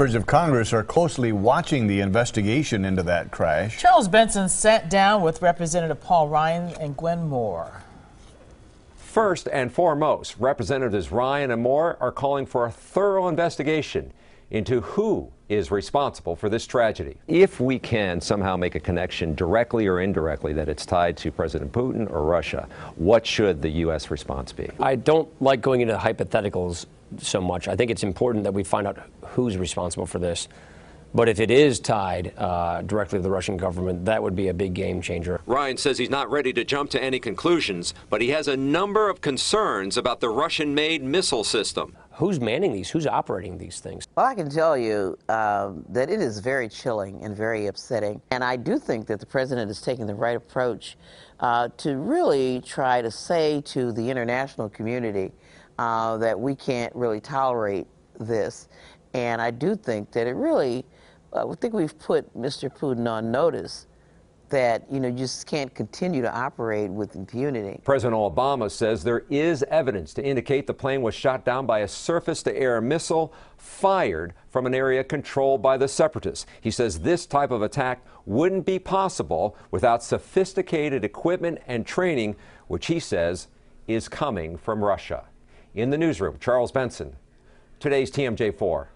Members of Congress are closely watching the investigation into that crash. Charles Benson sat down with Representative Paul Ryan and Gwen Moore. First and foremost, Representatives Ryan and Moore are calling for a thorough investigation into who is responsible for this tragedy. If we can somehow make a connection directly or indirectly that it's tied to President Putin or Russia, what should the U.S. response be? I don't like going into hypotheticals so much. I think it's important that we find out who's responsible for this. But if it is tied directly to the Russian government, that would be a big game changer. Ryan says he's not ready to jump to any conclusions, but he has a number of concerns about the Russian-made missile system. Who's manning these? Who's operating these things? Well, I can tell you that it is very chilling and very upsetting. And I do think that the president is taking the right approach to really try to say to the international community that we can't really tolerate this. And I do think that it really, I think we've put Mr. Putin on notice that, you just can't continue to operate with impunity. President Obama says there is evidence to indicate the plane was shot down by a surface-to-air missile fired from an area controlled by the separatists. He says this type of attack wouldn't be possible without sophisticated equipment and training, which he says is coming from Russia. In the newsroom, Charles Benson, today's TMJ4.